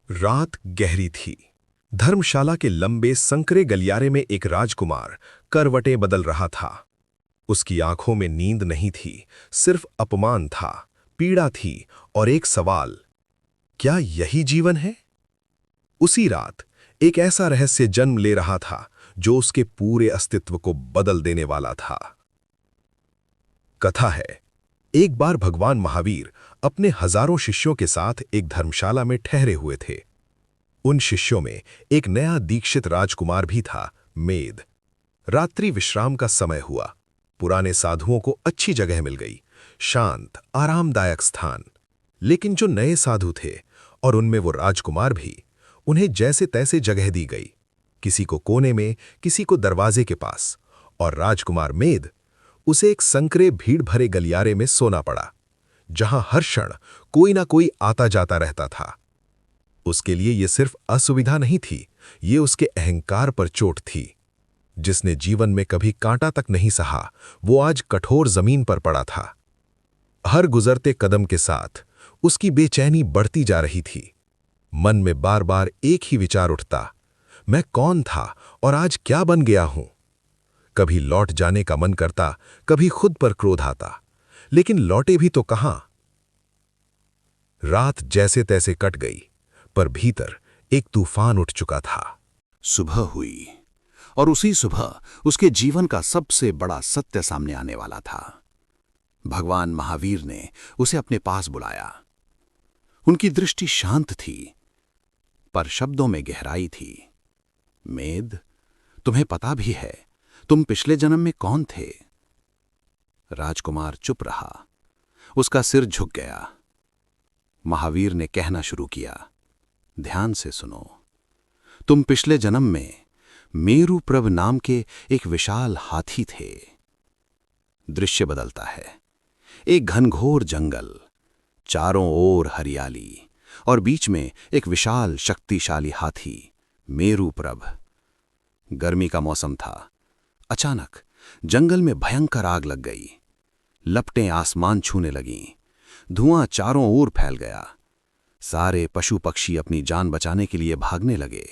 रात गहरी थी। धर्मशाला के लंबे संकरे गलियारे में एक राजकुमार करवटें बदल रहा था। उसकी आंखों में नींद नहीं थी, सिर्फ अपमान था, पीड़ा थी और एक सवाल, क्या यही जीवन है? उसी रात एक ऐसा रहस्य जन्म ले रहा था जो उसके पूरे अस्तित्व को बदल देने वाला था। कथा है, एक बार भगवान महावीर अपने हजारों शिष्यों के साथ एक धर्मशाला में ठहरे हुए थे। उन शिष्यों में एक नया दीक्षित राजकुमार भी था, मेद। रात्रि विश्राम का समय हुआ। पुराने साधुओं को अच्छी जगह मिल गई, शांत आरामदायक स्थान। लेकिन जो नए साधु थे और उनमें वो राजकुमार भी, उन्हें जैसे तैसे जगह दी गई, किसी को कोने में, किसी को दरवाजे के पास। और राजकुमार मेद, उसे एक संकरे भीड़ भरे गलियारे में सोना पड़ा, जहां हर क्षण कोई ना कोई आता जाता रहता था। उसके लिए यह सिर्फ असुविधा नहीं थी, ये उसके अहंकार पर चोट थी। जिसने जीवन में कभी कांटा तक नहीं सहा, वो आज कठोर जमीन पर पड़ा था। हर गुजरते कदम के साथ उसकी बेचैनी बढ़ती जा रही थी। मन में बार बार एक ही विचार उठता, मैं कौन था और आज क्या बन गया हूं? कभी लौट जाने का मन करता, कभी खुद पर क्रोध आता, लेकिन लौटे भी तो कहां? रात जैसे तैसे कट गई, पर भीतर एक तूफान उठ चुका था। सुबह हुई और उसी सुबह उसके जीवन का सबसे बड़ा सत्य सामने आने वाला था। भगवान महावीर ने उसे अपने पास बुलाया। उनकी दृष्टि शांत थी, पर शब्दों में गहराई थी। मेद, तुम्हें पता भी है तुम पिछले जन्म में कौन थे? राजकुमार चुप रहा, उसका सिर झुक गया। महावीर ने कहना शुरू किया, ध्यान से सुनो। तुम पिछले जन्म में मेरुप्रभ नाम के एक विशाल हाथी थे। दृश्य बदलता है। एक घनघोर जंगल, चारों ओर हरियाली और बीच में एक विशाल शक्तिशाली हाथी, मेरुप्रभ। गर्मी का मौसम था। अचानक जंगल में भयंकर आग लग गई। लपटें आसमान छूने लगीं। धुआं चारों ओर फैल गया। सारे पशु पक्षी अपनी जान बचाने के लिए भागने लगे।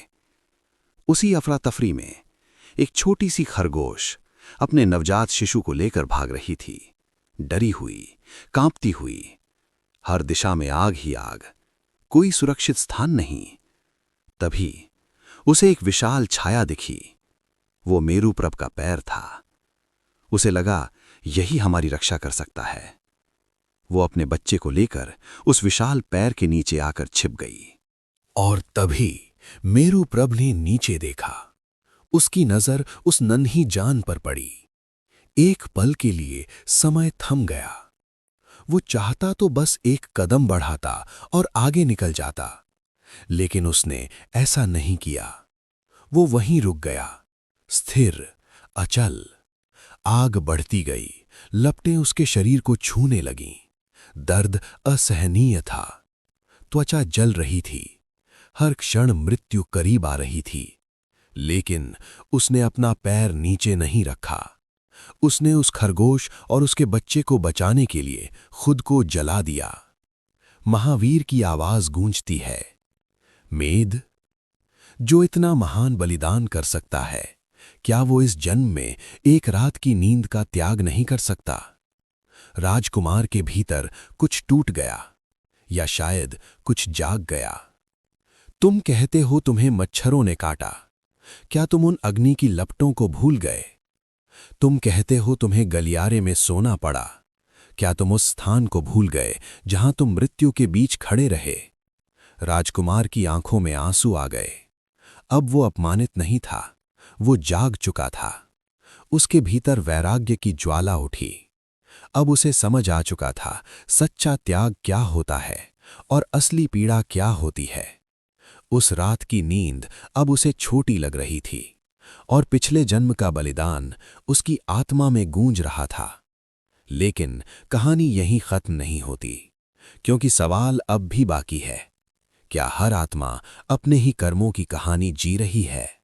उसी अफरा तफरी में एक छोटी सी खरगोश अपने नवजात शिशु को लेकर भाग रही थी, डरी हुई, कांपती हुई। हर दिशा में आग ही आग, कोई सुरक्षित स्थान नहीं। तभी उसे एक विशाल छाया दिखी। वो मेरुप्रभ का पैर था। उसे लगा यही हमारी रक्षा कर सकता है। वो अपने बच्चे को लेकर उस विशाल पैर के नीचे आकर छिप गई। और तभी मेरुप्रभ ने नीचे देखा। उसकी नजर उस नन्ही जान पर पड़ी। एक पल के लिए समय थम गया। वो चाहता तो बस एक कदम बढ़ाता और आगे निकल जाता, लेकिन उसने ऐसा नहीं किया। वो वहीं रुक गया, स्थिर, अचल। आग बढ़ती गई, लपटें उसके शरीर को छूने लगीं। दर्द असहनीय था। त्वचा जल रही थी। हर क्षण मृत्यु करीब आ रही थी। लेकिन उसने अपना पैर नीचे नहीं रखा। उसने उस खरगोश और उसके बच्चे को बचाने के लिए खुद को जला दिया। महावीर की आवाज गूंजती है, मेद, जो इतना महान बलिदान कर सकता है, क्या वो इस जन्म में एक रात की नींद का त्याग नहीं कर सकता? राजकुमार के भीतर कुछ टूट गया, या शायद कुछ जाग गया। तुम कहते हो तुम्हें मच्छरों ने काटा, क्या तुम उन अग्नि की लपटों को भूल गए? तुम कहते हो तुम्हें गलियारे में सोना पड़ा, क्या तुम उस स्थान को भूल गए जहां तुम मृत्यु के बीच खड़े रहे? राजकुमार की आंखों में आंसू आ गए। अब वो अपमानित नहीं था, वो जाग चुका था। उसके भीतर वैराग्य की ज्वाला उठी। अब उसे समझ आ चुका था सच्चा त्याग क्या होता है और असली पीड़ा क्या होती है। उस रात की नींद अब उसे छोटी लग रही थी और पिछले जन्म का बलिदान उसकी आत्मा में गूंज रहा था। लेकिन कहानी यहीं खत्म नहीं होती, क्योंकि सवाल अब भी बाकी है। क्या हर आत्मा अपने ही कर्मों की कहानी जी रही है?